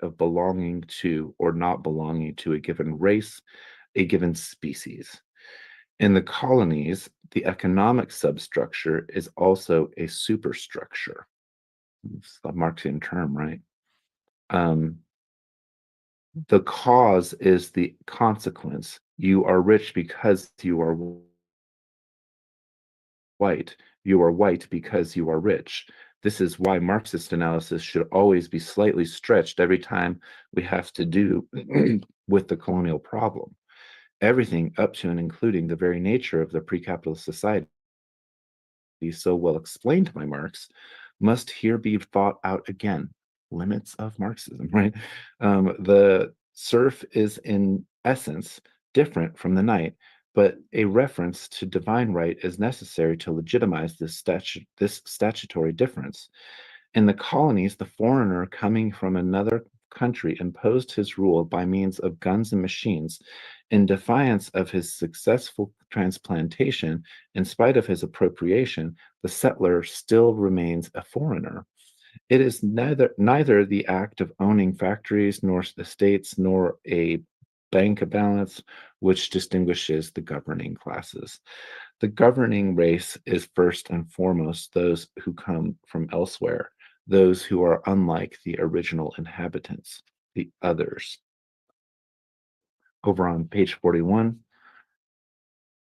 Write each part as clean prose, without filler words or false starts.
of belonging to or not belonging to a given race, a given species. In the colonies, the economic substructure is also a superstructure. It's a Marxian term, right? Um, the cause is the consequence. You are rich because you are white. You are white because you are rich. This is why Marxist analysis should always be slightly stretched every time we have to do with the colonial problem. Everything up to and including the very nature of the pre-capitalist society, so well explained by Marx, must here be thought out again. Limits of Marxism, right? The serf is in essence different from the knight, but a reference to divine right is necessary to legitimize this statutory difference. In the colonies, the foreigner coming from another country imposed his rule by means of guns and machines. In defiance of his successful transplantation, in spite of his appropriation, the settler still remains a foreigner. It is neither the act of owning factories, nor estates, nor a bank balance which distinguishes the governing classes. The governing race is first and foremost those who come from elsewhere, those who are unlike the original inhabitants, the others. Over on page 41,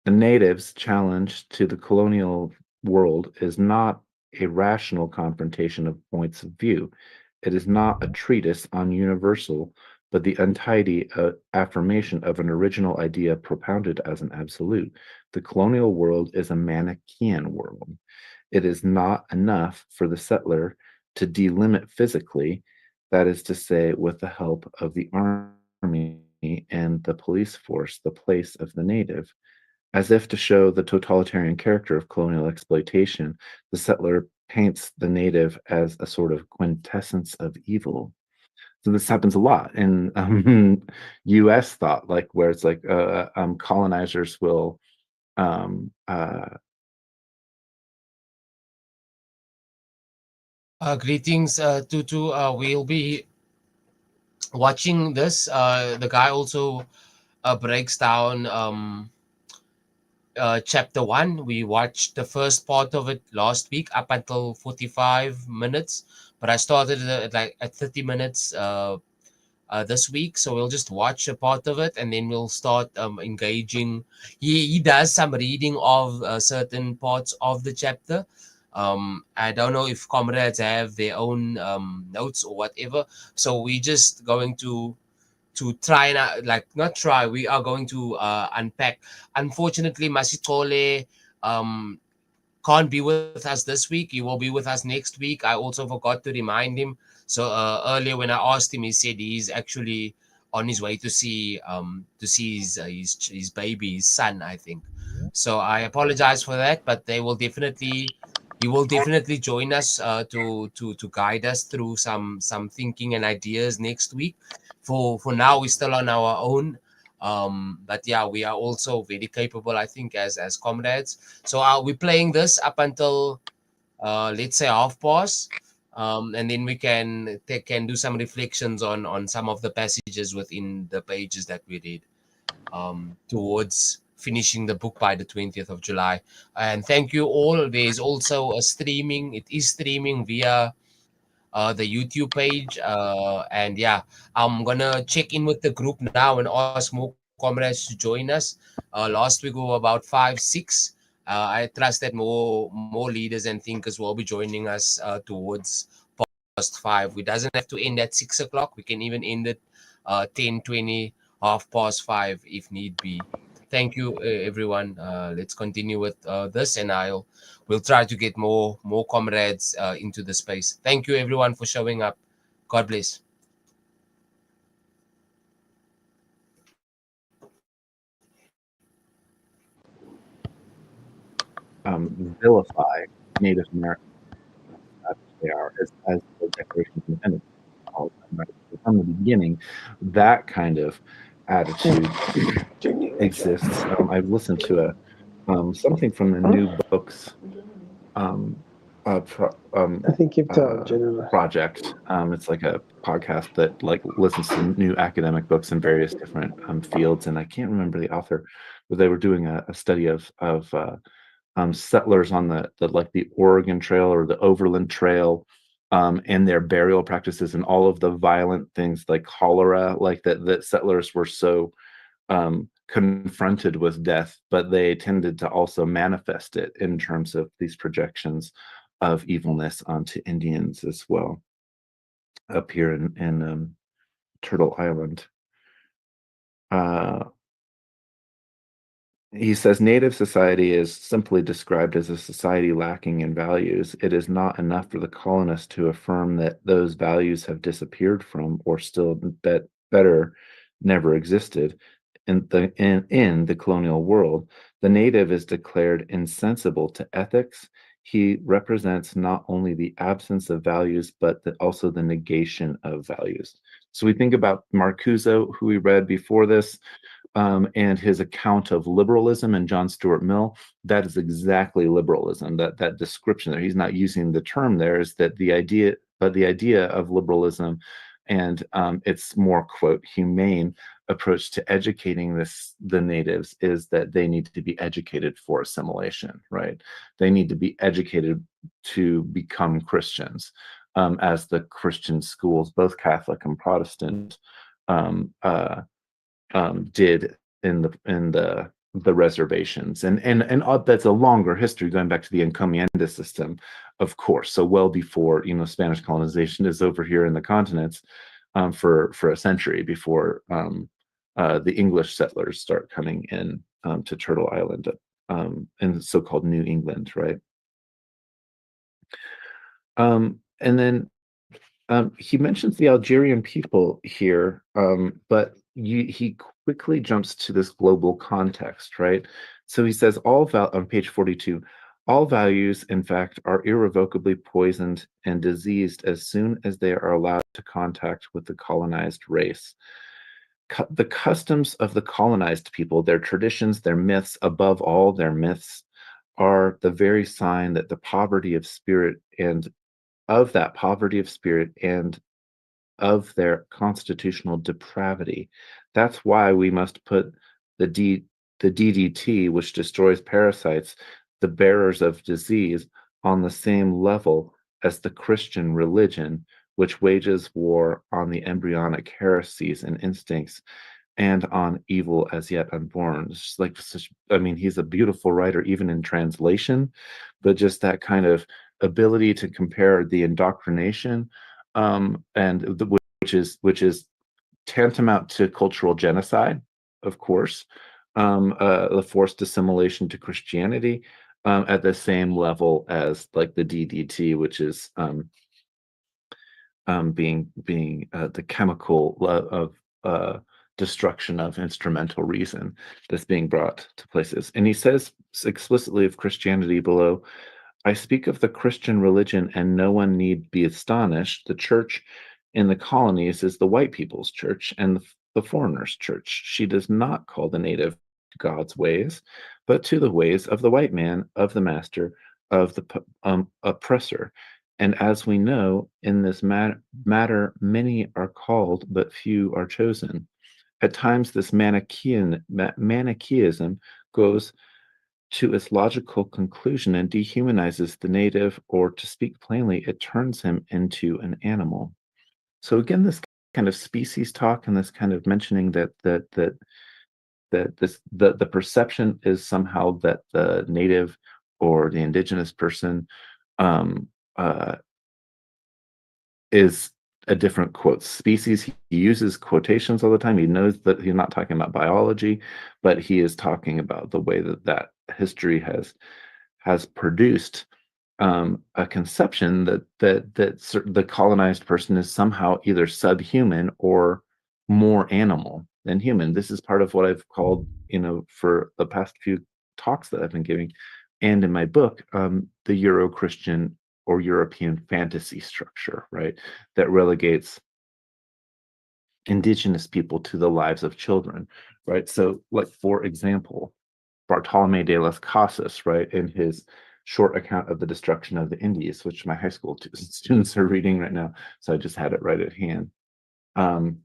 the natives' challenge to the colonial world is not a rational confrontation of points of view. It is not a treatise on universal, but the untidy affirmation of an original idea propounded as an absolute. The colonial world is a Manichaean world. It is not enough for the settler to delimit physically, that is to say, with the help of the army and the police force, the place of the native. As if to show the totalitarian character of colonial exploitation, the settler paints the native as a sort of quintessence of evil. So this happens a lot in U.S. thought, like where it's like colonizers will um, uh, Greetings, Tutu. We'll be watching this. The guy also breaks down chapter one. We watched the first part of it last week up until 45 minutes, but I started it at like at 30 minutes this week. So we'll just watch a part of it and then we'll start engaging. He does some reading of certain parts of the chapter. I don't know if comrades have their own notes or whatever. So we just going to try and like not try. We are going to unpack. Unfortunately, Masitole can't be with us this week. He will be with us next week. I also forgot to remind him. So earlier when I asked him, he said he's actually on his way to see his baby, his son, I think. So I apologize for that, but they will definitely he will definitely join us to guide us through some thinking and ideas next week. For now, we're still on our own. But yeah, we are also very capable, I think, as comrades. So I'll be playing this up until let's say half past, and then we can do some reflections on some of the passages within the pages that we read towards finishing the book by the 20th of July. And thank you all. There is also a streaming. It is streaming via the YouTube page. And yeah, I'm gonna check in with the group now and ask more comrades to join us. Last week we were about 5, 6. I trust that more leaders and thinkers will be joining us towards past 5. We doesn't have to end at 6 o'clock. We can even end at 10, 20, 5:30 if need be. Thank you, everyone. Let's continue with this, and we'll try to get more comrades into the space. Thank you, everyone, for showing up. God bless. vilify Native Americans as they are, as the Declaration of Independence calls them, right? So from the beginning, that kind of attitude exists. I've listened to something from the new books um, I think keep the general. project. It's like a podcast that like listens to new academic books in various different fields, and I can't remember the author, but they were doing a study of settlers on the like the Oregon Trail or the Overland Trail, and their burial practices and all of the violent things like cholera, like that settlers were so confronted with death, but they tended to also manifest it in terms of these projections of evilness onto Indians as well up here in Turtle Island. He says Native society is simply described as a society lacking in values. It is not enough for the colonists to affirm that those values have disappeared from, or still better, never existed in the colonial world. The native is declared insensible to ethics. He represents not only the absence of values, but also the negation of values. So we think about Marcuse, who we read before this, and his account of liberalism and John Stuart Mill. That is exactly liberalism. That description there, he's not using the term there, is that the idea of liberalism and its more, quote, humane approach to educating the natives is that they need to be educated for assimilation, right? They need to be educated to become Christians, as the Christian schools, both Catholic and Protestant, um, uh, did in the reservations, and that's a longer history going back to the encomienda system, of course. So well before Spanish colonization is over here in the continents, for a century before the English settlers start coming in to Turtle Island, in so-called New England, right? And then he mentions the Algerian people here, but he quickly jumps to this global context, right? So he says on page 42, all values, in fact, are irrevocably poisoned and diseased as soon as they are allowed to contact with the colonized race. The customs of the colonized people, their traditions, their myths, above all, their myths, are the very sign that the poverty of spirit and of that poverty of spirit and of their constitutional depravity. That's why we must put the the DDT, which destroys parasites, the bearers of disease, on the same level as the Christian religion, which wages war on the embryonic heresies and instincts and on evil as yet unborn. It's just like I mean, he's a beautiful writer, even in translation, but just that kind of ability to compare the indoctrination, and which is tantamount to cultural genocide, of course, the forced assimilation to Christianity, at the same level as like the DDT, which is being the chemical of destruction of instrumental reason that's being brought to places. And he says explicitly of Christianity below, I speak of the Christian religion, and no one need be astonished. The church in the colonies is the white people's church and the foreigners' church. She does not call the native to God's ways, but to the ways of the white man, of the master, of the oppressor. And as we know, in this matter, many are called, but few are chosen. At times, this Manichaeism goes to its logical conclusion and dehumanizes the native, or to speak plainly, it turns him into an animal. So again, this kind of species talk and this kind of mentioning that the perception is somehow that the native or the indigenous person, um, uh, is a different, quote, species. He uses quotations all the time. He knows that he's not talking about biology, but he is talking about the way that history has produced a conception that the colonized person is somehow either subhuman or more animal than human. This is part of what I've called, for the past few talks that I've been giving, and in my book, the Euro-Christian or European fantasy structure, right? That relegates indigenous people to the lives of children, right? So, like, for example, Bartolome de las Casas, right, in his short account of the destruction of the Indies, which my high school students are reading right now. So I just had it right at hand. Um,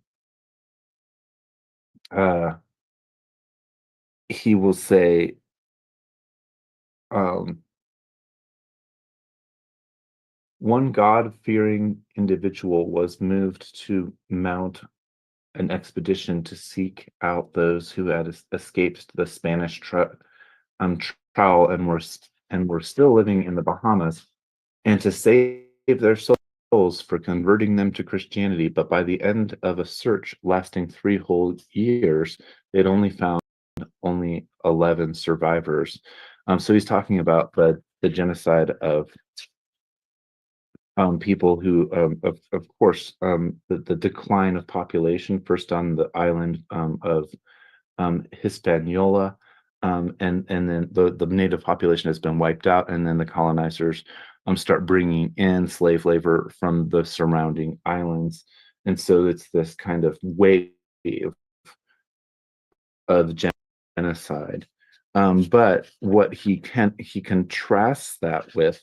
uh, he will say, um, one God-fearing individual was moved to mount an expedition to seek out those who had escaped the Spanish trial and were still living in the Bahamas, and to save their souls for converting them to Christianity. But by the end of a search lasting 3 whole years, they'd only found only 11 survivors. So he's talking about the genocide of people who, of course, the decline of population first on the island of Hispaniola, and then the native population has been wiped out, and then the colonizers start bringing in slave labor from the surrounding islands, and so it's this kind of wave of genocide. But what he contrasts that with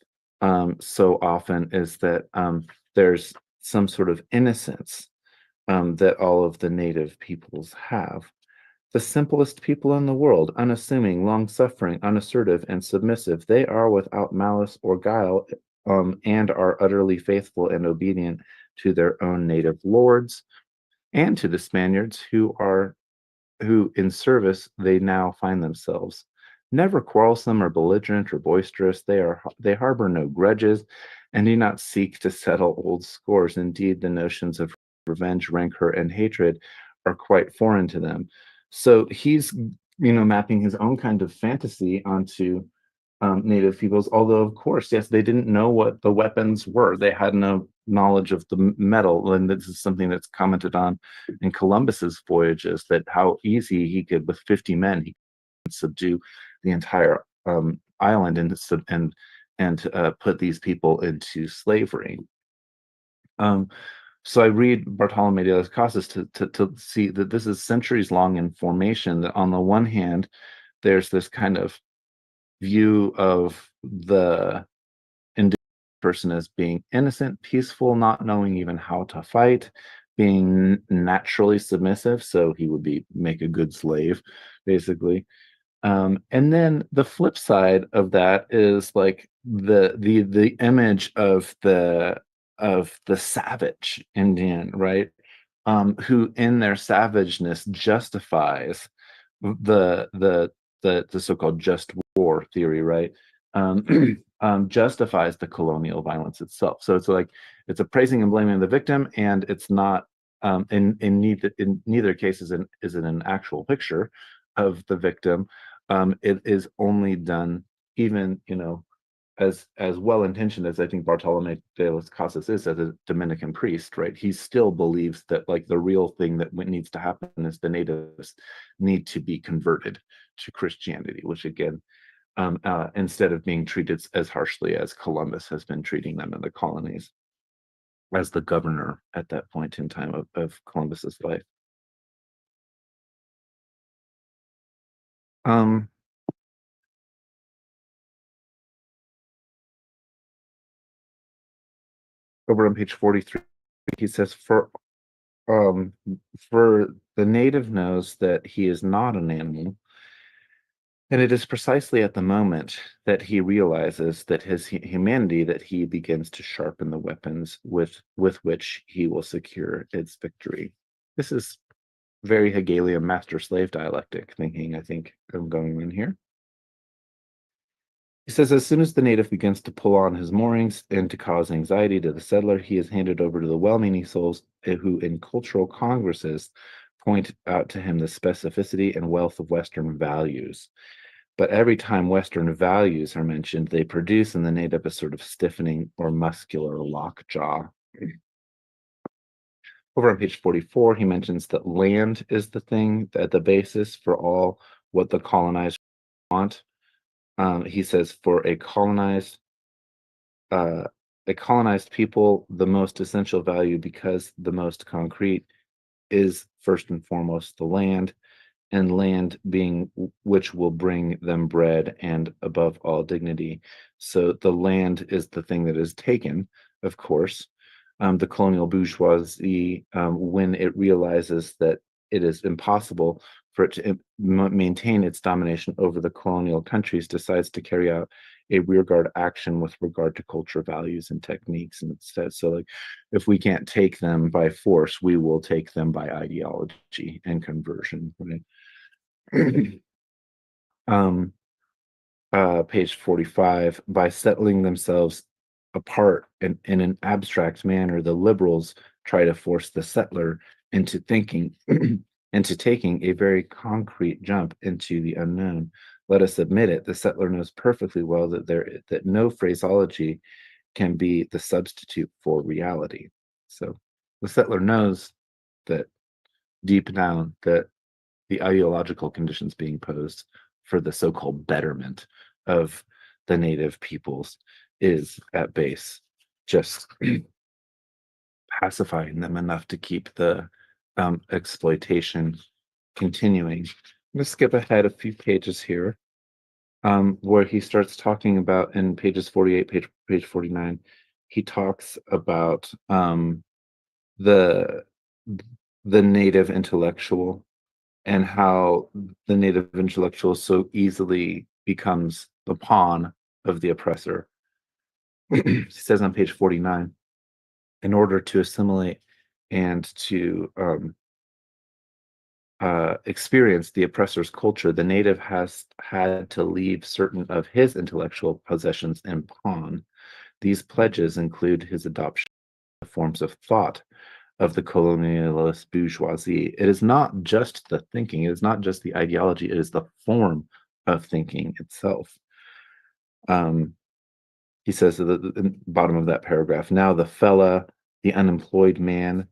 so often is that there's some sort of innocence that all of the native peoples have. The simplest people in the world, unassuming, long-suffering, unassertive, and submissive, they are without malice or guile, and are utterly faithful and obedient to their own native lords and to the Spaniards who in service they now find themselves. Never quarrelsome or belligerent or boisterous, they harbor no grudges and do not seek to settle old scores. Indeed, the notions of revenge, rancor, and hatred are quite foreign to them. So he's, mapping his own kind of fantasy onto native peoples. Although, of course, yes, they didn't know what the weapons were. They had no knowledge of the metal, and this is something that's commented on in Columbus's voyages. That how easy he could, with 50 men, he could subdue the entire island and put these people into slavery. So I read Bartolome de las Casas to see that this is centuries long in formation. That on the one hand, there's this kind of view of the individual person as being innocent, peaceful, not knowing even how to fight, being naturally submissive, so he would make a good slave, basically. And then the flip side of that is like the image of the savage Indian, right? Who in their savageness justifies the the the so-called just war theory, right? Um, justifies the colonial violence itself. So it's like it's a praising and blaming the victim, and it's not in neither case is it an actual picture of the victim. It is only done, even as well intentioned as I think Bartolome de las Casas is as a Dominican priest, right? He still believes that like the real thing that needs to happen is the natives need to be converted to Christianity, which again, instead of being treated as harshly as Columbus has been treating them in the colonies, as the governor at that point in time of Columbus's life. Um, Over on page 43, he says, um, for the native knows that he is not an animal, and it is precisely at the moment that he realizes that his humanity that he begins to sharpen the weapons with which he will secure its victory. This is very Hegelian master-slave dialectic thinking, I think, I'm going in here. He says, as soon as the native begins to pull on his moorings and to cause anxiety to the settler, he is handed over to the well-meaning souls who, in cultural congresses, point out to him the specificity and wealth of Western values. But every time Western values are mentioned, they produce in the native a sort of stiffening or muscular lockjaw. Over on page 44, he mentions that land is the thing at the basis for all what the colonized want. He says for uh, a colonized people, the most essential value, because the most concrete, is first and foremost the land. and land being which will bring them bread and above all dignity. So the land is the thing that is taken, of course. The colonial bourgeoisie, when it realizes that it is impossible for it to maintain its domination over the colonial countries, decides to carry out a rearguard action with regard to culture, values, and techniques. And it says, so like, if we can't take them by force, we will take them by ideology and conversion, right? um, Page 45, by settling themselves apart in an abstract manner, the liberals try to force the settler into thinking into taking a very concrete jump into the unknown. Let us admit it, the settler knows perfectly well that no phraseology can be the substitute for reality. So the settler knows that deep down that the ideological conditions being posed for the so-called betterment of the native peoples is at base just pacifying them enough to keep the exploitation continuing. I'm going to skip ahead a few pages here, where he starts talking about in pages 48, page 49, he talks about the the native intellectual and how the native intellectual so easily becomes the pawn of the oppressor. He says on page 49, in order to assimilate and to experience the oppressor's culture, the native has had to leave certain of his intellectual possessions in pawn. These pledges include his adoption of forms of thought of the colonialist bourgeoisie. It is not just the thinking, it is not just the ideology, it is the form of thinking itself. Um, he says at the bottom of that paragraph, now the fella, the unemployed man,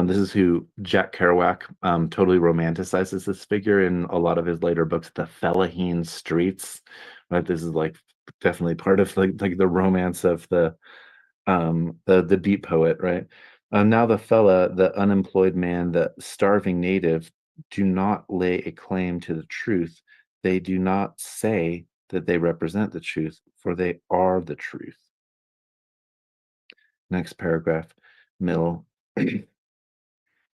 this is who Jack Kerouac totally romanticizes this figure in a lot of his later books, the Fellaheen Streets. Right, this is like definitely part of like the romance of the beat poet, right? Now the fella, the unemployed man, the starving native do not lay a claim to the truth. They do not say that they represent the truth, for they are the truth. Next paragraph, Mill.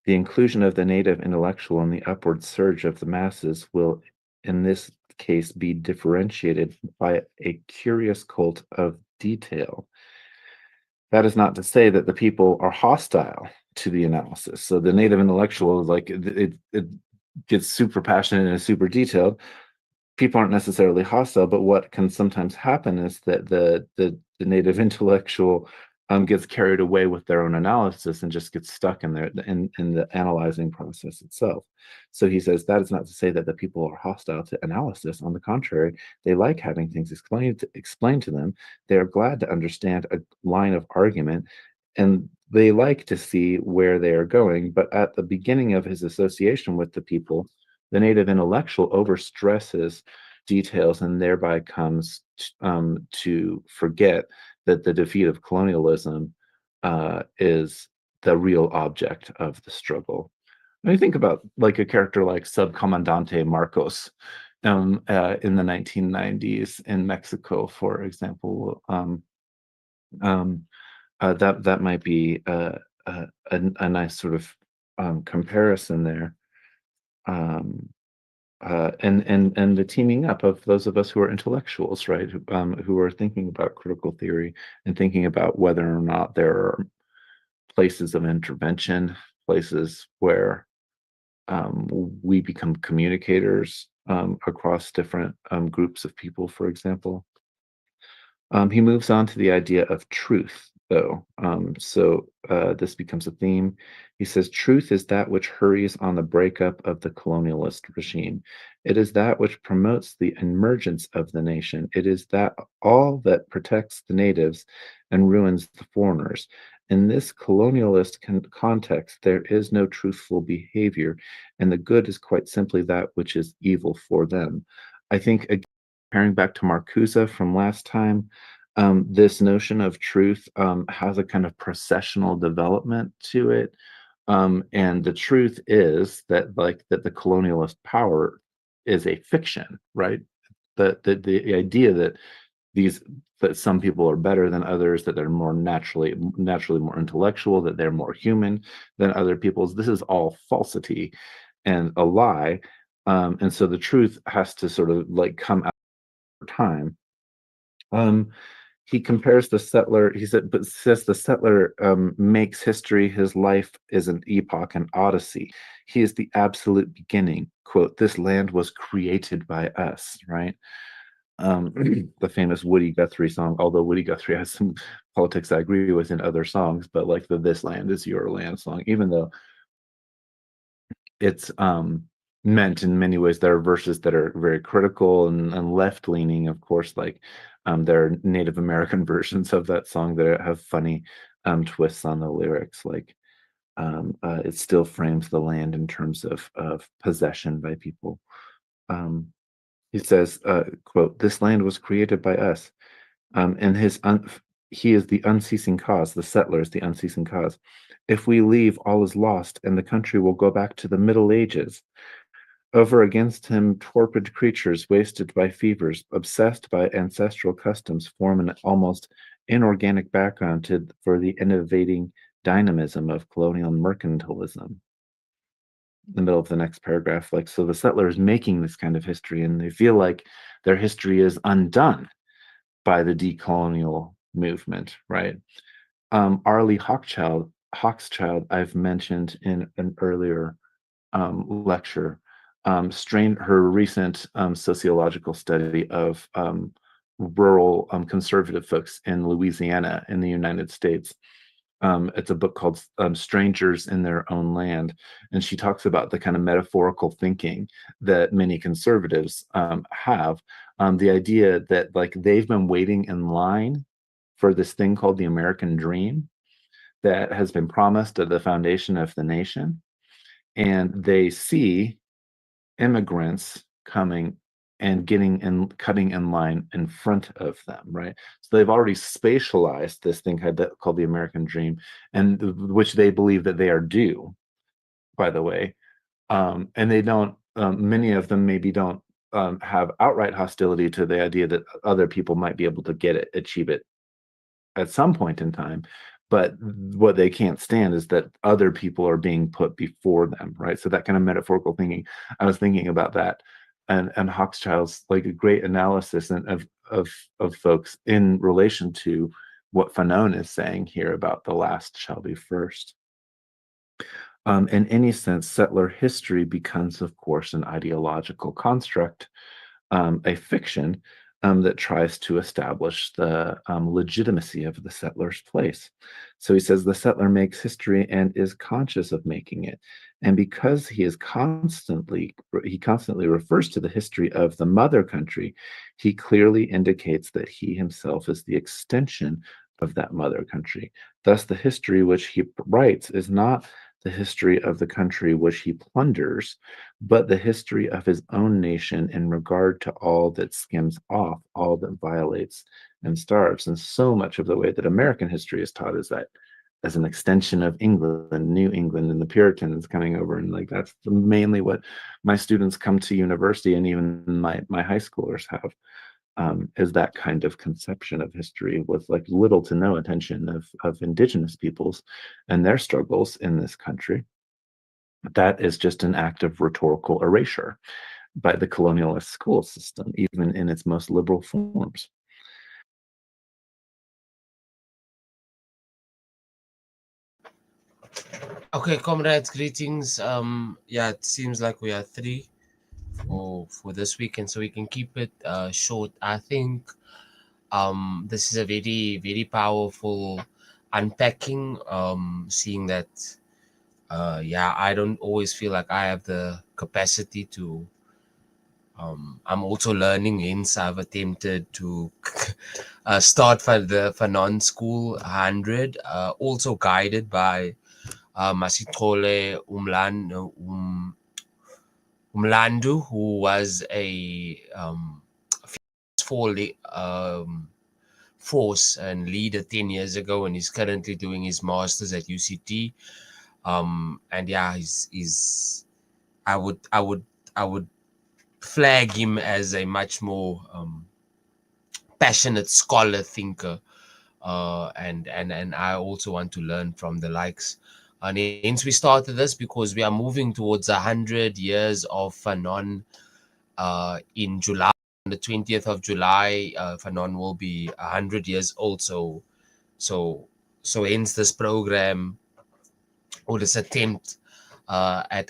The inclusion of the native intellectual in the upward surge of the masses will, in this case, be differentiated by a curious cult of detail. That is not to say that the people are hostile to the analysis. So the native intellectual, like it gets super passionate and is super detailed. People aren't necessarily hostile, but what can sometimes happen is that the native intellectual gets carried away with their own analysis and just gets stuck in there in the analyzing process itself. So he says that is not to say that the people are hostile to analysis. On the contrary, they like having things explained to them. They are glad to understand a line of argument, and they like to see where they are going. But at the beginning of his association with the people, the native intellectual overstresses details and thereby comes to forget that the defeat of colonialism is the real object of the struggle. When you think about like a character like Subcomandante Marcos in the 1990s in Mexico, for example, that might be a nice sort of comparison there. Um, and the teaming up of those of us who are intellectuals, right? Who are thinking about critical theory and thinking about whether or not there are places of intervention, places where we become communicators across different groups of people, for example. He moves on to the idea of truth, though. This becomes a theme. He says, truth is that which hurries on the breakup of the colonialist regime. It is that which promotes the emergence of the nation. It is that all that protects the natives and ruins the foreigners. In this colonialist context, there is no truthful behavior, and the good is quite simply that which is evil for them. I think, again, comparing back to Marcuse from last time, this notion of truth has a kind of processional development to it. And the truth is that that the colonialist power is a fiction, right? The idea that these that some people are better than others, that they're more naturally more intellectual, that they're more human than other people's. This is all falsity and a lie. And so the truth has to sort of like come out over time. Um, he compares the settler, he said, but says the settler makes history. His life is an epoch, an odyssey. He is the absolute beginning. Quote, this land was created by us, right? um, the famous Woody Guthrie song, although Woody Guthrie has some politics I agree with in other songs, but like the This Land is Your Land song, even though it's meant in many ways, there are verses that are very critical and left leaning, of course, like there are Native American versions of that song that have funny twists on the lyrics, like it still frames the land in terms of possession by people. Um, he says, quote, this land was created by us. And he is the unceasing cause, the settler is the unceasing cause. If we leave, all is lost, and the country will go back to the Middle Ages. Over against him, torpid creatures, wasted by fevers, obsessed by ancestral customs, form an almost inorganic background for the innovating dynamism of colonial mercantilism. In the middle of the next paragraph, like, so the settler is making this kind of history, and they feel like their history is undone by the decolonial movement, right? Arlie Hochschild, I've mentioned in an earlier lecture, strained her recent sociological study of rural conservative folks in Louisiana in the United States. It's a book called Strangers in Their Own Land. And she talks about the kind of metaphorical thinking that many conservatives have. The idea that like they've been waiting in line for this thing called the American dream that has been promised at the foundation of the nation. And they see immigrants coming and getting and cutting in line in front of them, right? So they've already spatialized this thing called the American dream, and which they believe that they are due, by the way. And they don't, many of them maybe don't have outright hostility to the idea that other people might be able to get it, achieve it at some point in time. But what they can't stand is that other people are being put before them, right? So that kind of metaphorical thinking, I was thinking about that, and Hochschild's like a great analysis of folks in relation to what Fanon is saying here about the last shall be first. In any sense, settler history becomes, of course, an ideological construct, a fiction that tries to establish the legitimacy of the settler's place. So he says the settler makes history and is conscious of making it. And because he constantly refers to the history of the mother country, he clearly indicates that he himself is the extension of that mother country. Thus, the history which he writes is not the history of the country which he plunders, but the history of his own nation in regard to all that skims off, all that violates and starves. And so much of the way that American history is taught is that as an extension of England, New England, and the Puritans coming over. And like that's mainly what my students come to university and even my high schoolers have. Is that kind of conception of history with like little to no attention of indigenous peoples and their struggles in this country. That is just an act of rhetorical erasure by the colonialist school system, even in its most liberal forms. Okay, comrades, greetings. Yeah, it seems like we are three for this weekend, so we can keep it short. I think this is a very powerful unpacking. Seeing that, yeah, I don't always feel like I have the capacity to. I'm also learning, hence I've attempted to start for the Fanon School 100, also guided by Masitole Umlandu, who was a for force and leader 10 years ago, and he's currently doing his master's at UCT. And yeah, he's I would flag him as a much more passionate scholar thinker, and I also want to learn from the likes. And hence we started this because we are moving towards 100 years of Fanon. In July, on the 20th of July, Fanon will be 100 years old. So so hence this program, or this attempt at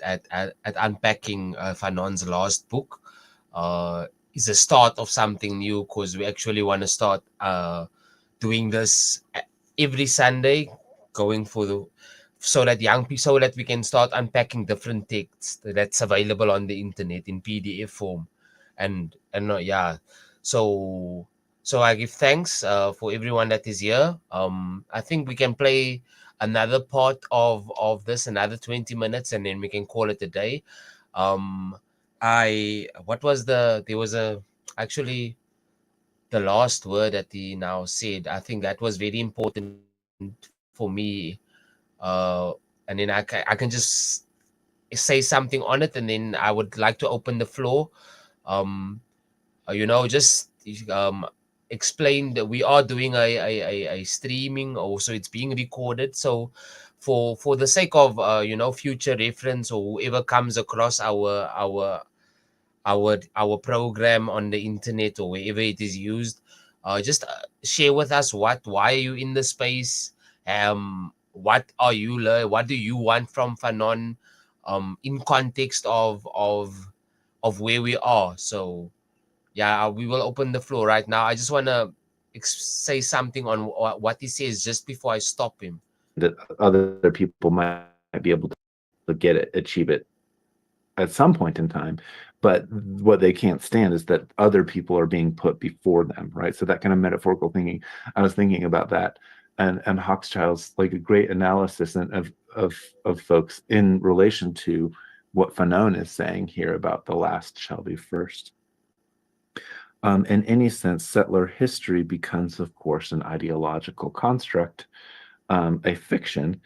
unpacking Fanon's last book is a start of something new, because we actually want to start doing this every Sunday, going for the so that young people, so that we can start unpacking different texts that's available on the internet in PDF form, and yeah, so so I give thanks for everyone that is here. I think we can play another part of this, another 20 minutes, and then we can call it a day. um I what was there was a actually the last word that he now said. I think that was very important for me. And then I can just say something on it, and then I would like to open the floor. Um, just explain that we are doing a streaming. Also, it's being recorded. So, for the sake of future reference, or whoever comes across our program on the internet or wherever it is used, just share with us why are you in the space, what are you what do you want from Fanon, in context of where we are. So yeah, we will open the floor right now. I just want to say something on what he says just before I stop him. that other people might be able to get it, achieve it at some point in time. But what they can't stand is that other people are being put before them, right? So that kind of metaphorical thinking, I was thinking about that. And Hochschild's like a great analysis of folks in relation to what Fanon is saying here about the last shall be first. In any sense, settler history becomes, of course, an ideological construct, a fiction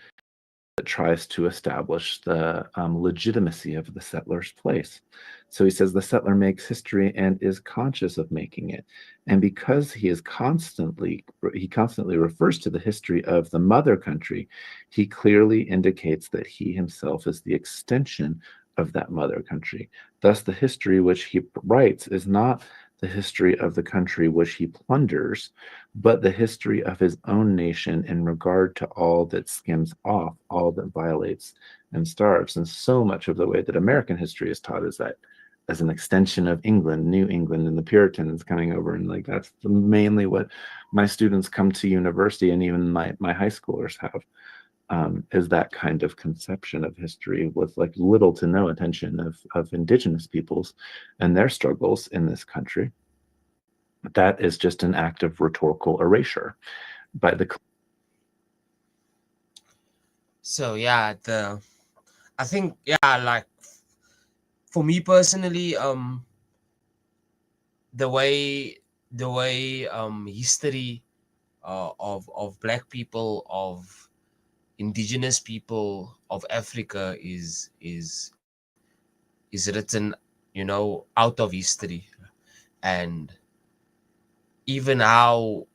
that tries to establish the legitimacy of the settler's place. So he says the settler makes history and is conscious of making it. And because he constantly refers to the history of the mother country, he clearly indicates that he himself is the extension of that mother country. Thus, the history which he writes is not the history of the country which he plunders, but the history of his own nation in regard to all that skims off, all that violates and starves. And so much of the way that American history is taught is that as an extension of England, New England, and the Puritans coming over. And like that's mainly what my students come to university and even my high schoolers have. Is that kind of conception of history with like little to no attention of indigenous peoples and their struggles in this country. That is just an act of rhetorical erasure by the. So yeah, I think, yeah, like for me personally, the way history of black people, of indigenous people of Africa is written, out of history. And even how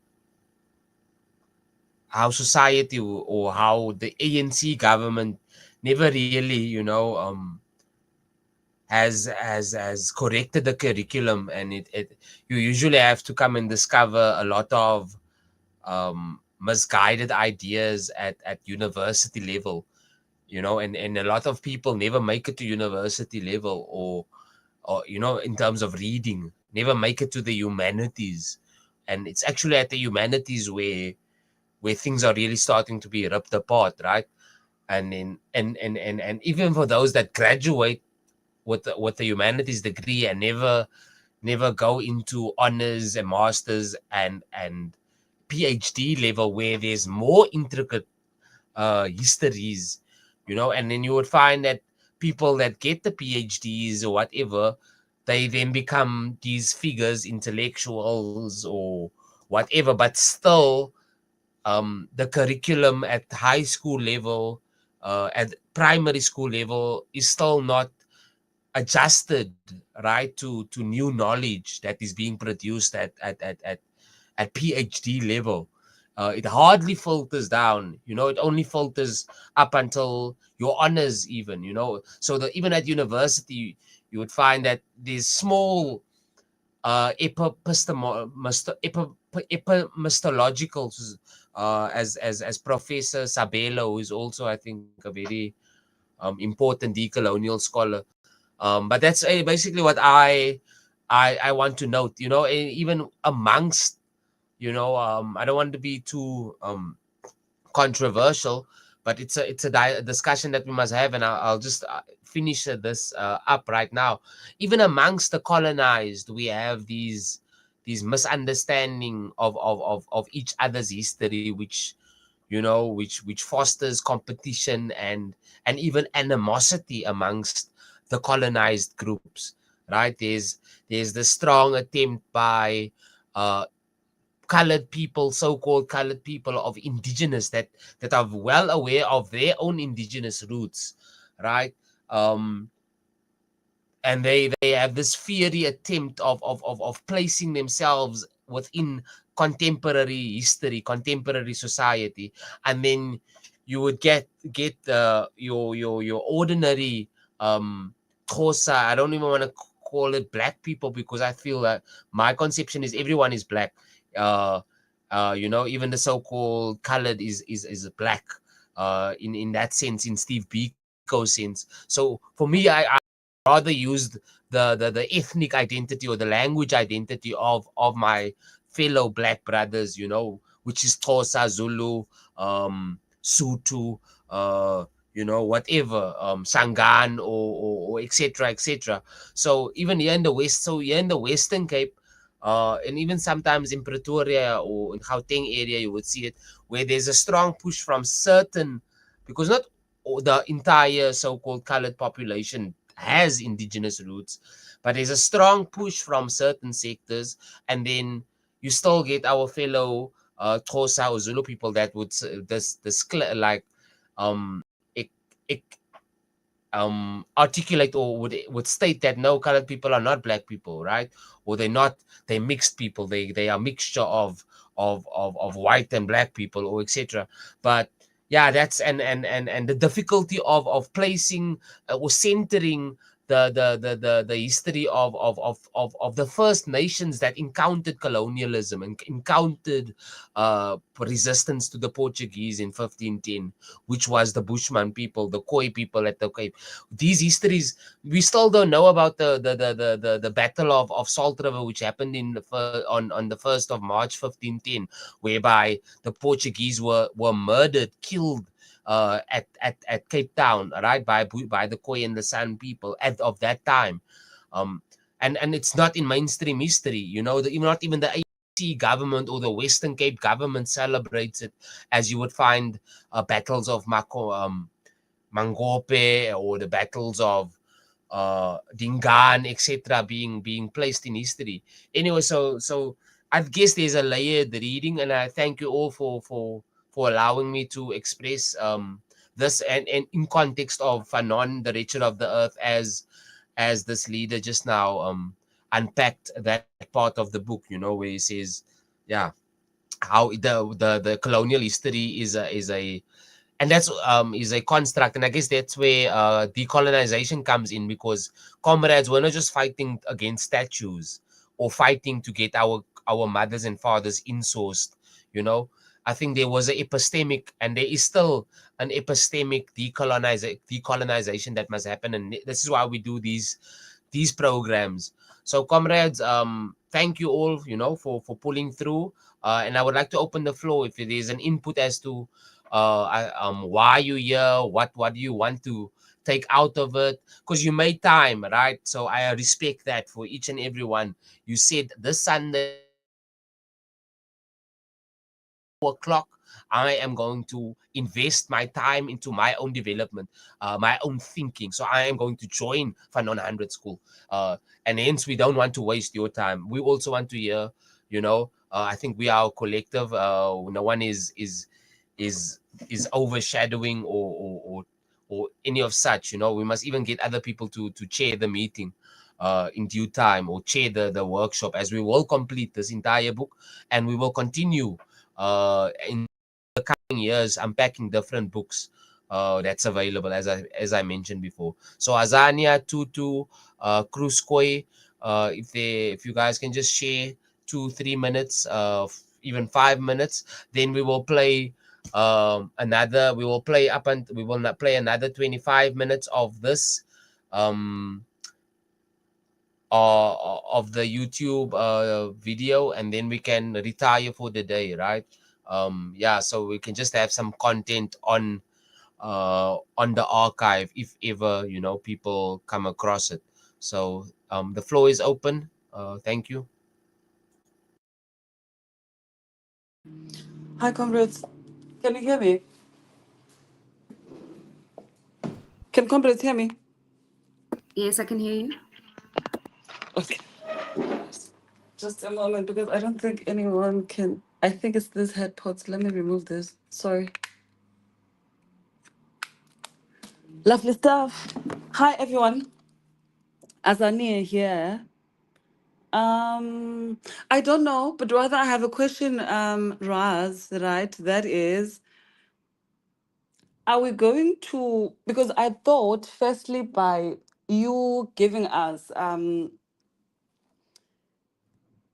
society, or how the ANC government never really, has corrected the curriculum. And it you usually have to come and discover a lot of misguided ideas at university level, and a lot of people never make it to university level, or in terms of reading, never make it to the humanities. And it's actually at the humanities where things are really starting to be ripped apart, right? And in and even for those that graduate with the humanities degree and never go into honors and masters and PhD level, where there's more intricate histories, and then you would find that people that get the PhDs or whatever, they then become these figures, intellectuals or whatever, but still the curriculum at high school level at primary school level is still not adjusted, right, to new knowledge that is being produced at PhD level. It hardly filters down, it only filters up until your honors, even, So even at university, you would find that there's small epistemological, as Professor Sabelo, who is also, I think, a very important decolonial scholar. But that's basically what I want to note. Even amongst, I don't want to be too controversial, but it's a discussion that we must have, and I'll just finish this up right now. Even amongst the colonized, we have these misunderstanding of each other's history, which fosters competition and even animosity amongst the colonized groups, right? There's the strong attempt by uh, colored people, so-called colored people of indigenous, that are well aware of their own indigenous roots, right? And they have this fiery attempt of placing themselves within contemporary history, contemporary society, and then you would get your ordinary Xhosa. I don't even want to call it black people, because I feel that my conception is everyone is black. uh Even the so-called colored is black, in that sense, in Steve Biko's sense. So for me, I rather used the ethnic identity or the language identity of my fellow black brothers, which is Xhosa, Zulu, Sutu, whatever, Sangan, or etc., etc. So even here in the West, so here in the Western Cape, and even sometimes in Pretoria or in Gauteng area, you would see it, where there's a strong push from certain, because not the entire so-called colored population has indigenous roots, but there's a strong push from certain sectors, and then you still get our fellow Xhosa or Zulu people that would like um ec- ec- articulate, or would state that no, colored people are not black people, right? Or they're mixed people, they are mixture of white and black people, or etc. But yeah, that's and the difficulty of placing or centering the history of the First Nations that encountered colonialism and encountered resistance to the Portuguese in 1510, which was the Bushman people, the Khoi people at the Cape. These histories, we still don't know about the battle of Salt River, which happened on the 1st of March 1510, whereby the Portuguese were murdered, killed at Cape Town, right, by the Khoi and the San people of that time. Um, and it's not in mainstream history, not even the ANC government or the Western Cape government celebrates it, as you would find battles of Mangope, or the battles of Dingaan, etc., being placed in history. Anyway, so I guess there's a layered reading, and I thank you all for allowing me to express this, and in context of Fanon, the Wretched of the Earth, as this leader just now unpacked that part of the book, where he says, yeah, how the colonial history is a and that's is a construct, and I guess that's where decolonization comes in, because comrades, we're not just fighting against statues or fighting to get our mothers and fathers insourced. I think there was an epistemic, and there is still an epistemic decolonization that must happen, and this is why we do these programs. So comrades, thank you all, for pulling through, and I would like to open the floor if there is an input as to why you here, what do you want to take out of it, because you made time, right? So I respect that for each and every one. You said this Sunday o'clock, I am going to invest my time into my own development, my own thinking. So I am going to join Fanon100 school, and hence we don't want to waste your time. We also want to hear, I think we are a collective. No one is is overshadowing or any of such. We must even get other people to chair the meeting in due time, or chair the workshop, as we will complete this entire book, and we will continue in the coming years unpacking different books that's available, as I mentioned before. So Azania, Tutu, Kruskoi, if you guys can just share 2-3 minutes, even 5 minutes, then we will play another. We will play up and we will not play another 25 minutes of this um of the YouTube video, and then we can retire for the day, right? Yeah, so we can just have some content on the archive if ever people come across it. So the floor is open. Thank you. Hi, comrades. Can you hear me? Can comrades hear me? Yes, I can hear you. Okay. Just a moment, because I don't think anyone can. I think it's this headpods. Let me remove this. Sorry. Lovely stuff. Hi, everyone. Azania here. I don't know, but rather I have a question, Raz, right? That is, are we going to, because I thought firstly by you giving us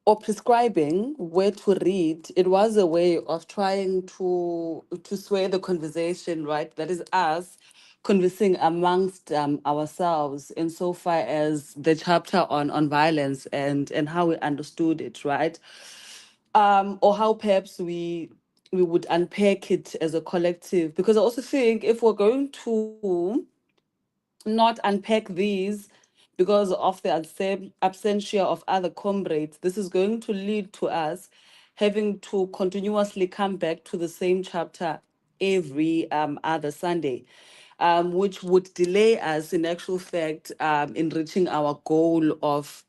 or prescribing where to read, it was a way of trying to sway the conversation, right? That is us conversing amongst ourselves insofar as the chapter on violence and how we understood it, right? Or how perhaps we would unpack it as a collective. Because I also think if we're going to not unpack these because of the absentia of other comrades, this is going to lead to us having to continuously come back to the same chapter every other Sunday, which would delay us in actual fact in reaching our goal of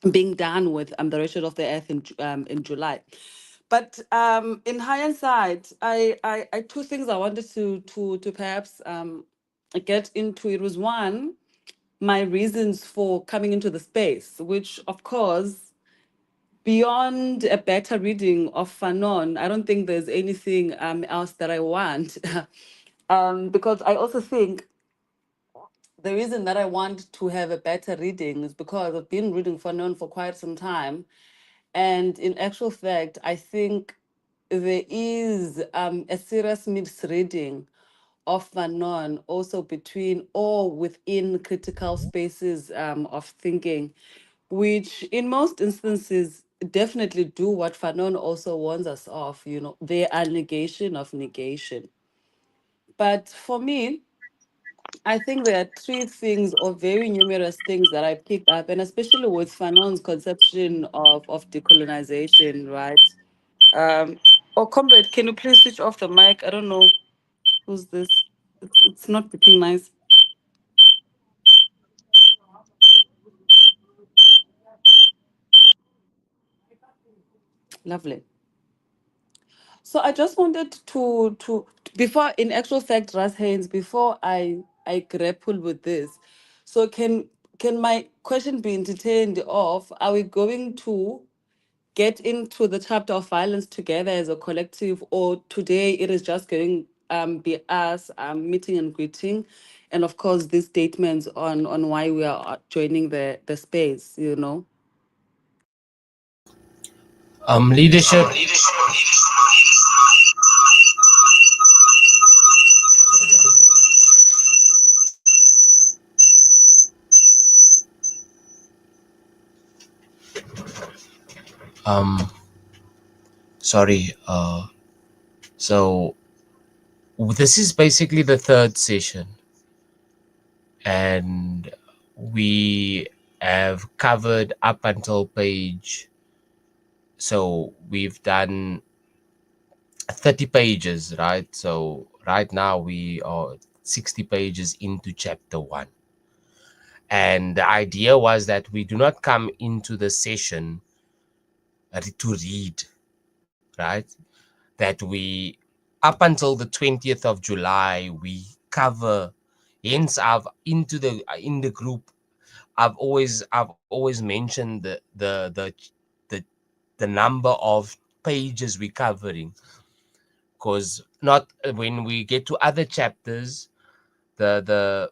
being done with the Wretched of the Earth in July. But in hindsight, I two things I wanted to perhaps get into. It was one, my reasons for coming into the space, which of course, beyond a better reading of Fanon, I don't think there's anything else that I want. Because I also think the reason that I want to have a better reading is because I've been reading Fanon for quite some time. And in actual fact, I think there is a serious misreading of Fanon also between or within critical spaces of thinking, which in most instances definitely do what Fanon also warns us of, they are negation of negation. But for me, I think there are three things or very numerous things that I picked up, and especially with Fanon's conception of decolonization, right? Um, oh, comrade, can you please switch off the mic? I don't know who's this. It's not looking nice. Lovely. So I just wanted to before, in actual fact, Ras Haynes, before I grapple with this. So can my question be entertained of, are we going to get into the chapter of violence together as a collective, or today it is just going be us meeting and greeting, and of course these statements on why we are joining the space. Leadership. um Sorry. So this is basically the third session, and we have covered up until page, so we've done 30 pages, right? So right now we are 60 pages into chapter 1, and the idea was that we do not come into the session to read, right? That we up until the 20th of July, we cover. Hence, I've into the in the group. I've always mentioned the the number of pages we're covering, because not when we get to other chapters, the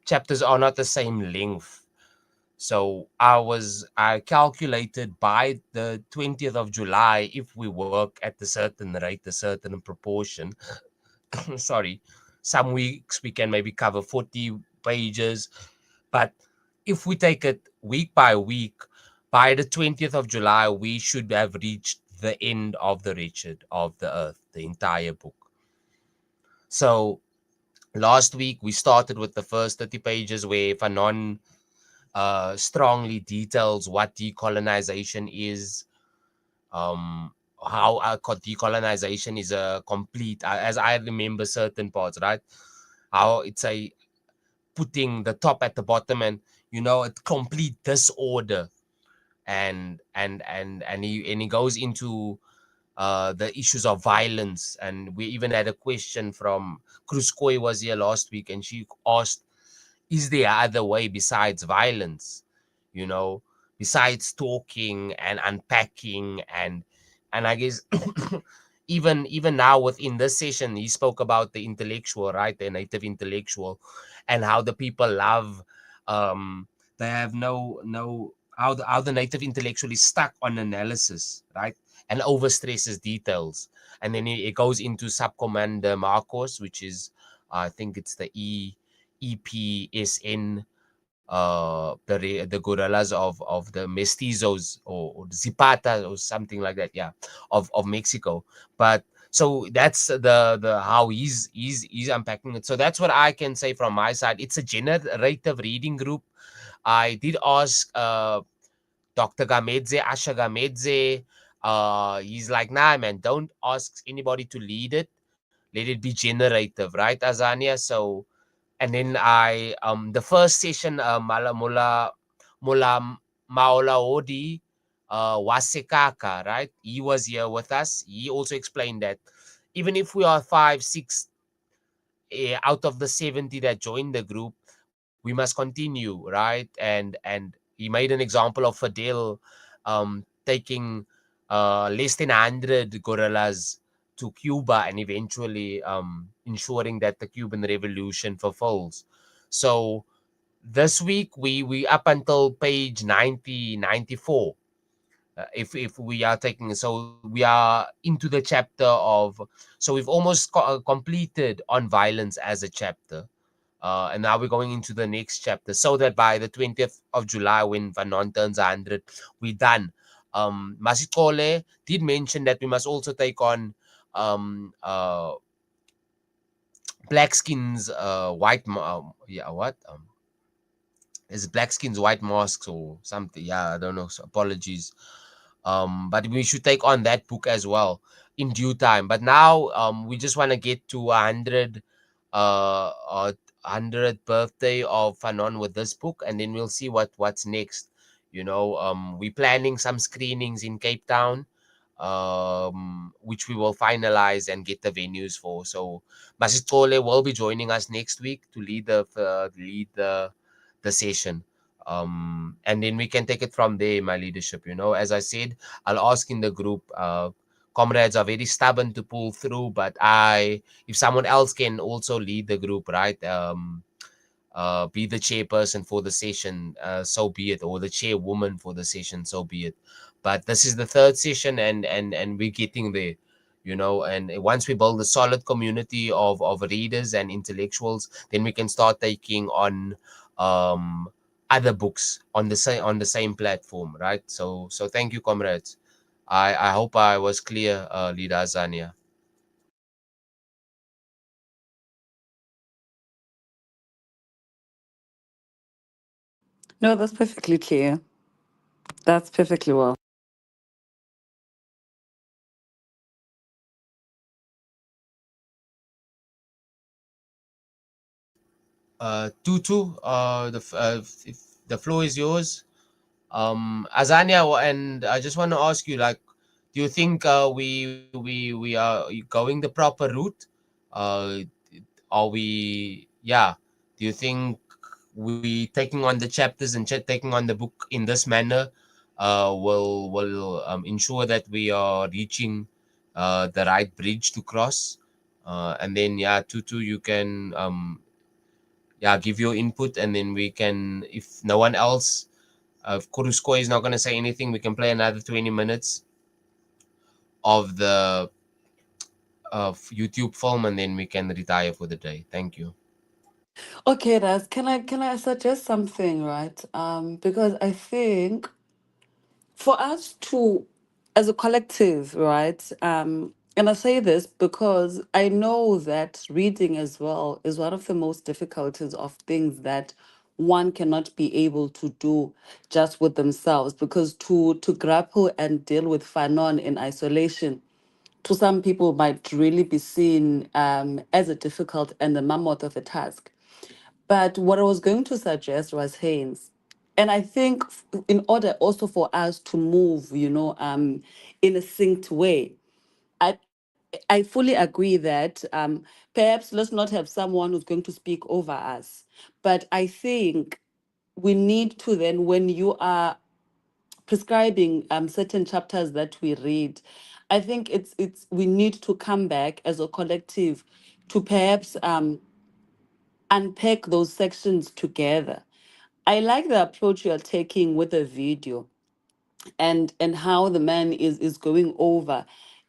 chapters are not the same length. So I calculated by the 20th of July, if we work at a certain rate, a certain proportion, sorry, some weeks we can maybe cover 40 pages, but if we take it week by week, by the 20th of July, we should have reached the end of the Wretched of the Earth, the entire book. So last week we started with the first 30 pages where Fanon strongly details what decolonization is, um, how decolonization is a complete, as I remember certain parts, right? How it's a putting the top at the bottom, and a complete disorder, and he goes into the issues of violence. And we even had a question from Kruskoy was here last week, and she asked, is there other way besides violence, you know besides talking and unpacking, and I guess even now within this session he spoke about the intellectual, right, the native intellectual, and how the people love, um they have no how the native intellectual is stuck on analysis, right, and overstresses details. And then it goes into subcommander Marcos, which is, I think it's the EPSN, the gorillas of the mestizos, or the Zipata or something like that, yeah, of Mexico. But so that's the how he's unpacking it. So that's what I can say from my side. It's a generative reading group. I did ask Dr. Gamedze, Asha Gamedze. He's like, nah, man, don't ask anybody to lead it. Let it be generative, right, Azania? So, and then the first session, Mula Maolaodi Wasekaka, right? He was here with us. He also explained that even if we are 5, 6 out of the 70 that joined the group, we must continue, right? And he made an example of Fidel taking less than 100 gorillas to Cuba, and eventually ensuring that the Cuban Revolution fulfills. So this week we up until page 90, 94. If we are taking, so we are into the chapter of, so we've almost completed on violence as a chapter, and now we're going into the next chapter, so that by the 20th of July, when Fanon turns 100, we're done. Masikole did mention that we must also take on um, uh, Blackskins yeah, what? Is Blackskins White Masks or something? Yeah, I don't know. So apologies. But we should take on that book as well in due time. But now we just want to get to 100 100th birthday of Fanon with this book, and then we'll see what's next. We're planning some screenings in Cape Town, which we will finalize and get the venues for. So Masitole will be joining us next week to lead the session. And then we can take it from there, my leadership. As I said, I'll ask in the group. Comrades are very stubborn to pull through, but if someone else can also lead the group, right? Be the chairperson for the session, so be it, or the chairwoman for the session, so be it. But this is the third session, and we're getting there. And once we build a solid community of readers and intellectuals, then we can start taking on um other books on the same platform, right? So thank you, comrades. I hope I was clear, leader Azania. No, that's perfectly clear. That's perfectly well. Tutu, if the floor is yours. Azania, and I just want to ask you, like, Do you think we are going the proper route? Uh, are we? Yeah. Do you think we taking on the chapters and taking on the book in this manner will ensure that we are reaching the right bridge to cross? And then yeah, Tutu, you can yeah, give your input, and then we can, if no one else, if Kurusko is not going to say anything, we can play another 20 minutes of the of YouTube film, and then we can retire for the day. Thank you. Okay, Raz, can I suggest something, right? Because I think for us to, as a collective, right? And I say this because I know that reading as well is one of the most difficulties of things that one cannot be able to do just with themselves. Because to grapple and deal with Fanon in isolation, to some people might really be seen as a difficult and a mammoth of a task. But what I was going to suggest was Haynes. And I think in order also for us to move, in a synced way, I I fully agree that perhaps let's not have someone who's going to speak over us. But I think we need to then, when you are prescribing certain chapters that we read, I think it's we need to come back as a collective to perhaps unpack those sections together. I like the approach you're taking with the video, and how the man is going over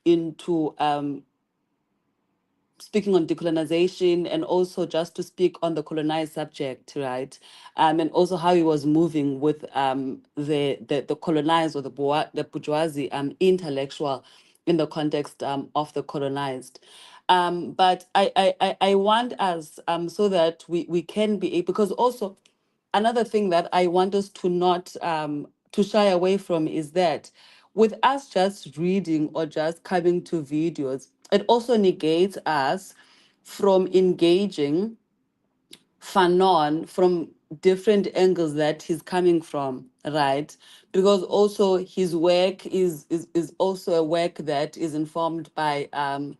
into speaking on decolonization, and also just to speak on the colonized subject, right? And also how he was moving with the colonized, or the bourgeoisie intellectual in the context of the colonized. But I want us, so that we can be able, because also another thing that I want us to not to shy away from is that with us just reading or just coming to videos, it also negates us from engaging Fanon from different angles that he's coming from, right? Because also his work is also a work that is informed by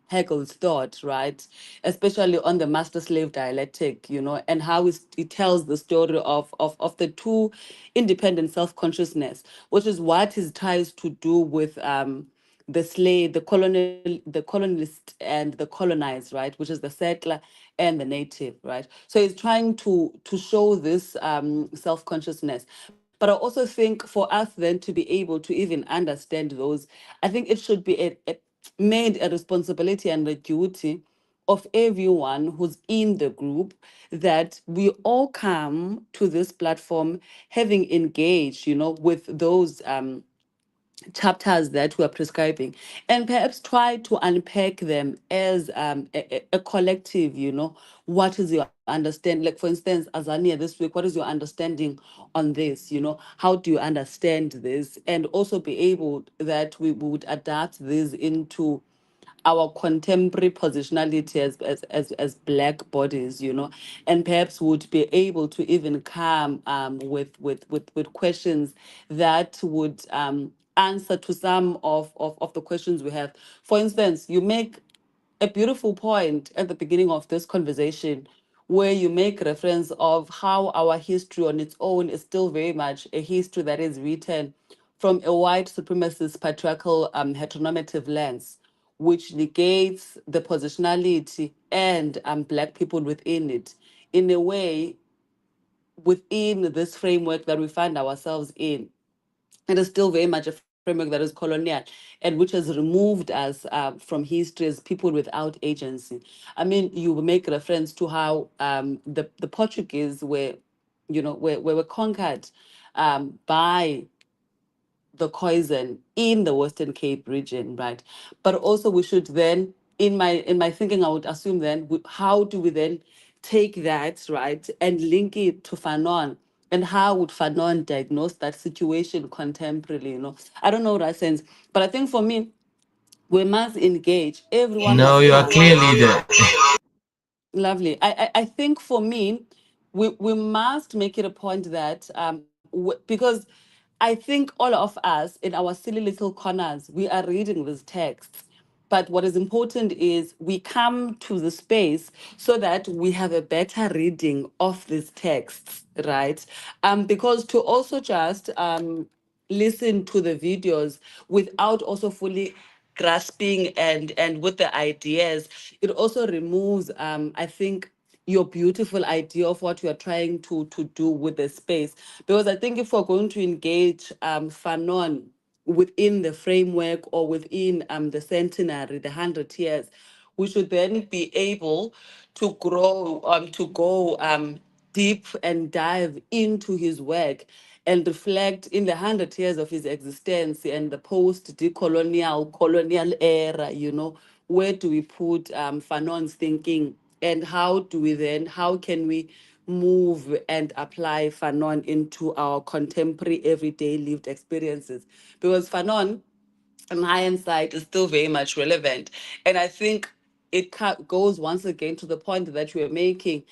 Hegel's thought, right? Especially on the master-slave dialectic, and how it tells the story of the two independent self-consciousness, which is what he tries to do with the slave, the colonist and the colonized, right, which is the settler and the native, right? So he's trying to show this self-consciousness. But I also think for us then to be able to even understand those, I think it should be made a responsibility and a duty of everyone who's in the group, that we all come to this platform having engaged, with those chapters that we're prescribing, and perhaps try to unpack them as a collective. What is your understanding? Like, for instance, Azania this week, what is your understanding on this? How do you understand this? And also be able that we would adapt this into our contemporary positionality as black bodies, and perhaps would be able to even come with questions that would answer to some of the questions we have. For instance, you make a beautiful point at the beginning of this conversation, where you make reference of how our history on its own is still very much a history that is written from a white supremacist patriarchal heteronormative lens, which negates the positionality and black people within it, in a way, within this framework that we find ourselves in. It is still very much a framework that is colonial, and which has removed us from history as people without agency. I mean, you make reference to how the Portuguese were conquered by the Khoisan in the Western Cape region, right? But also we should then, in my thinking, I would assume then, how do we then take that, right, and link it to Fanon? And how would Fanon diagnose that situation contemporarily? I don't know that sense, but I think for me, we must engage. Everyone No, must you are come. clearly there. Lovely. I think for me, we must make it a point that because I think all of us in our silly little corners, we are reading these texts. But what is important is we come to the space so that we have a better reading of these texts, right? Because to also just listen to the videos without also fully grasping and with the ideas, it also removes I think your beautiful idea of what you're trying to do with the space. Because I think if we're going to engage Fanon within the framework or within the centenary, the 100 years, we should then be able to grow, to go deep and dive into his work and reflect in the 100 years of his existence and the post-decolonial, colonial era, where do we put Fanon's thinking, and how can we move and apply Fanon into our contemporary everyday lived experiences? Because Fanon, on hindsight, is still very much relevant. And I think it goes once again to the point that you are making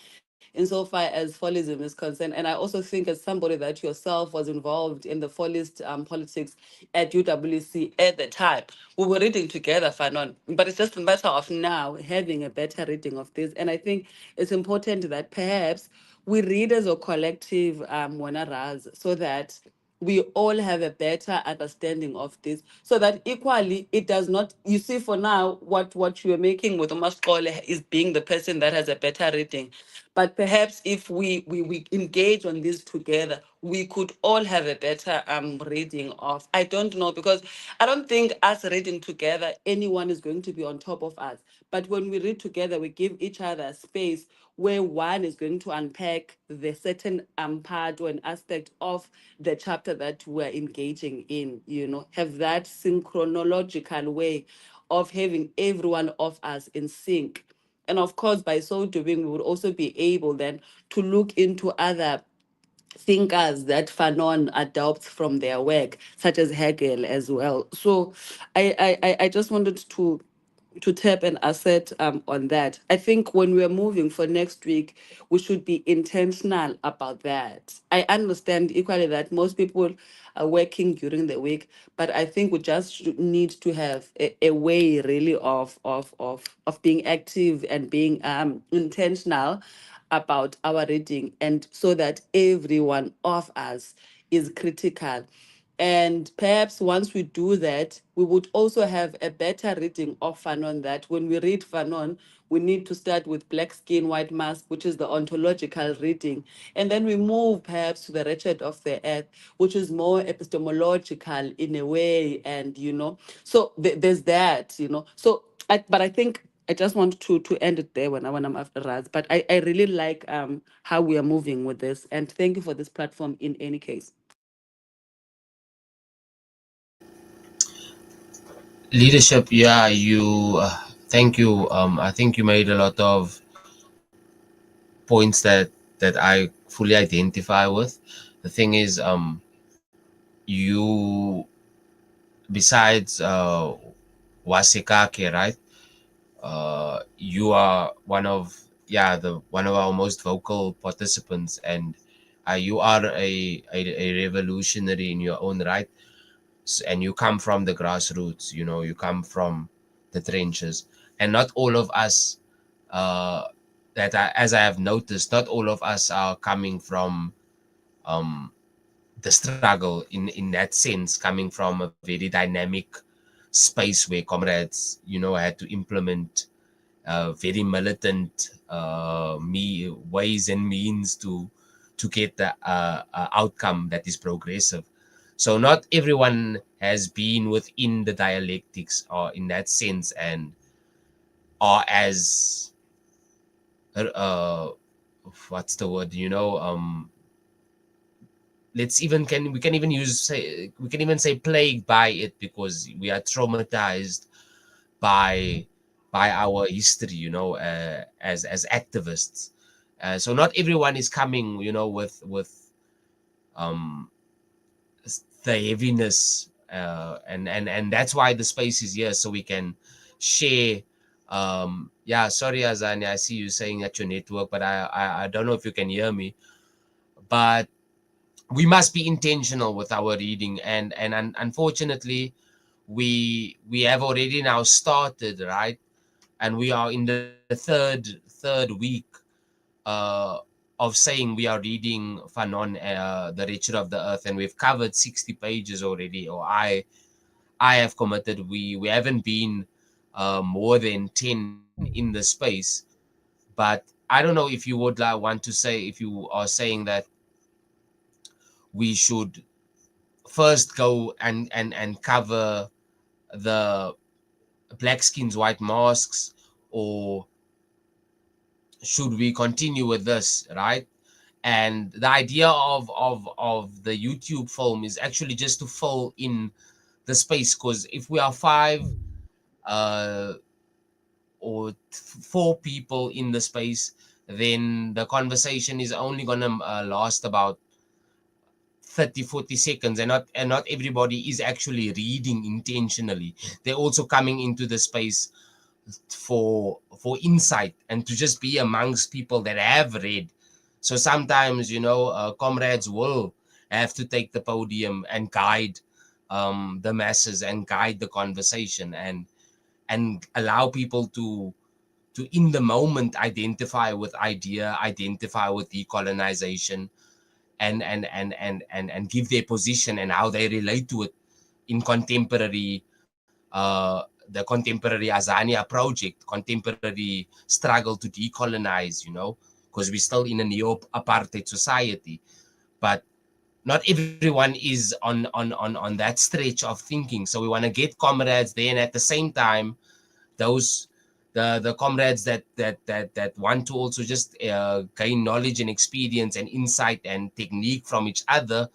insofar as fallism is concerned. And I also think, as somebody that yourself was involved in the fallist politics at UWC at the time, we were reading together, Fanon. But it's just a matter of now having a better reading of this. And I think it's important that perhaps we read as a collective, Wanaraz, so that we all have a better understanding of this, so that equally it does not, you see, for now what you're making with Umaskole is being the person that has a better reading. But perhaps if we engage on this together, we could all have a better reading of, I don't know, because I don't think us reading together anyone is going to be on top of us. But when we read together, we give each other space where one is going to unpack the certain part or an aspect of the chapter that we're engaging in, have that synchronological way of having every one of us in sync. And of course, by so doing, we would also be able then to look into other thinkers that Fanon adopts from their work, such as Hegel as well. So I just wanted to tap and assert on that. I think when we're moving for next week, we should be intentional about that. I understand equally that most people are working during the week, but I think we just need to have a way really of being active and being intentional about our reading, and so that every one of us is critical. And perhaps once we do that, we would also have a better reading of Fanon, that when we read Fanon, we need to start with Black Skin, White Mask, which is the ontological reading. And then we move perhaps to the Wretched of the Earth, which is more epistemological in a way. And, so there's that, So, but I think I just want to end it there when I'm after Raz. But I really like how we are moving with this. And thank you for this platform in any case. Leadership, yeah, you thank you. I think you made a lot of points that I fully identify with. The thing is, you, besides Wasekake, right? You are one of, yeah, the one of our most vocal participants, and you are a revolutionary in your own right. And you come from the grassroots, you come from the trenches. And not all of us, as I have noticed, not all of us are coming from um, the struggle in that sense, coming from a very dynamic space where comrades, had to implement very militant ways and means to get the outcome that is progressive. So not everyone has been within the dialectics or in that sense, and are as what's the word, let's even can we can even use say we can even say plagued by it, because we are traumatized by our history, as activists. So not everyone is coming, um the heaviness, and that's why the space is here, so we can share. Yeah, sorry Azania, I see you saying at your network, but I don't know if you can hear me. But we must be intentional with our reading, and unfortunately we have already now started, right? And we are in the third week uh of saying we are reading Fanon, the Wretched of the Earth, and we've covered 60 pages already, or I have committed. We haven't been more than 10 in the space. But I don't know if you would want to say, if you are saying that we should first go and cover the black skins, white masks, or should we continue with this, right? And the idea of the YouTube film is actually just to fill in the space, because if we are five uh or four people in the space, then the conversation is only gonna last about 30-40 seconds, and not everybody is actually reading intentionally. They're also coming into the space for insight and to just be amongst people that have read. So sometimes, comrades will have to take the podium and guide the masses and guide the conversation, and allow people to in the moment identify with idea, identify with decolonization, and give their position and how they relate to it in contemporary the contemporary Azania project, contemporary struggle to decolonize, because we're still in a neo-apartheid society. But not everyone is on that stretch of thinking. So we want to get comrades there, and at the same time, those the comrades that want to also just gain knowledge and experience and insight and technique from each other.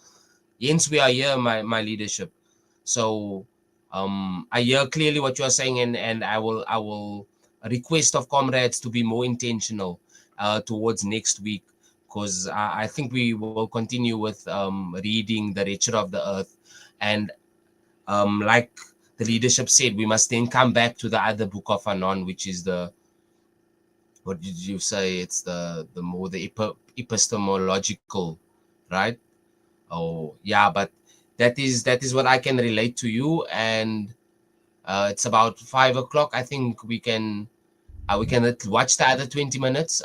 Hence, we are here, my leadership. So I hear clearly what you are saying, and I will request of comrades to be more intentional towards next week, because I think we will continue with reading the Wretched of the Earth, and like the leadership said, we must then come back to the other book of Fanon, which is the, what did you say? It's the more the epistemological, right? Oh yeah, but that is what I can relate to you. And it's about 5 o'clock. I think we can watch the other 20 minutes.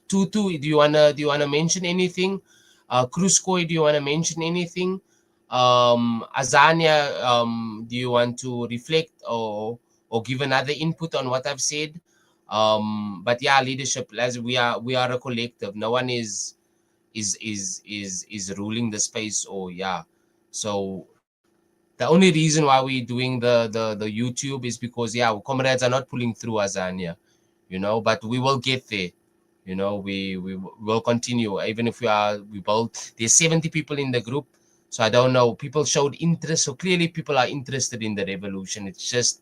Tutu, do you wanna mention anything? Kruskoi, do you wanna mention anything? Azania, do you want to reflect or give another input on what I've said? But yeah, leadership, as we are a collective. No one is ruling the space, or yeah. So the only reason why we're doing the YouTube is because, yeah, comrades are not pulling through Azania, but we will get there. We will continue, even if we both, there's 70 people in the group. So I don't know, people showed interest, so clearly people are interested in the revolution. It's just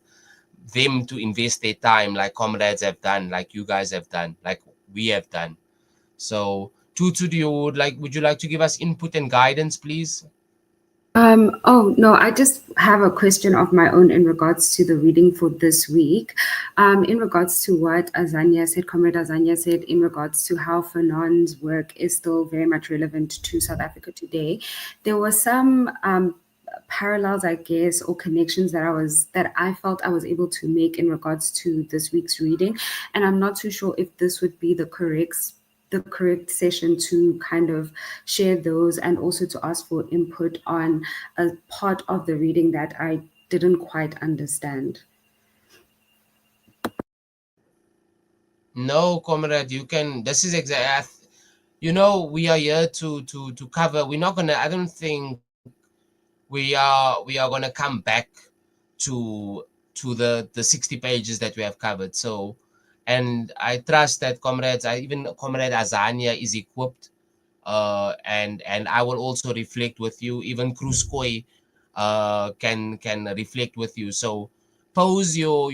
them to invest their time, like comrades have done, like you guys have done, like we have done. So Tutu, would you like to give us input and guidance, please? Oh, no, I just have a question of my own in regards to the reading for this week. In regards to what Azania said, Comrade Azania said, in regards to how Fanon's work is still very much relevant to South Africa today, there were some parallels, I guess, or connections that I felt I was able to make in regards to this week's reading. And I'm not too sure if this would be the correct session to kind of share those, and also to ask for input on a part of the reading that I didn't quite understand. No, comrade, you can. This is exact. We are here to cover. We're not gonna. I don't think we are gonna come back to the 60 pages that we have covered. So, and I trust that comrades, even Comrade Azania is equipped, and I will also reflect with you. Even Kruskoi can reflect with you. So pose your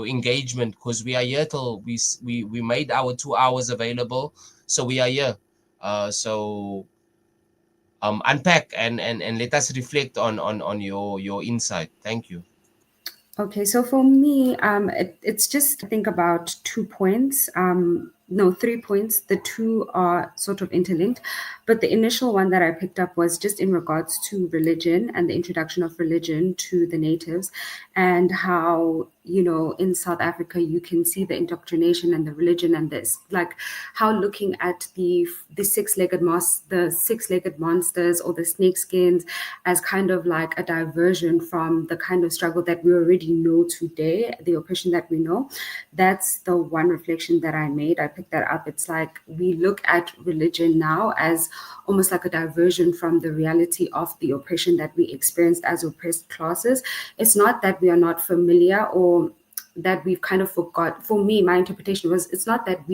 engagement, because we are here till we made our 2 hours available. So we are here. So unpack and let us reflect on your insight. Thank you. Okay, so for me, it's just I think about 2 points. 3 points. The two are sort of interlinked, but the initial one that I picked up was just in regards to religion and the introduction of religion to the natives, and how, you know, in South Africa you can see the indoctrination and the religion and this, like how looking at the six-legged monsters or the snake skins as kind of like a diversion from the kind of struggle that we already know today, the oppression that we know. That's the one reflection that I made. I picked that up. It's like we look at religion now as almost like a diversion from the reality of the oppression that we experienced as oppressed classes. It's not that we are not familiar or that we've kind of forgot. For me, my interpretation was, it's not that we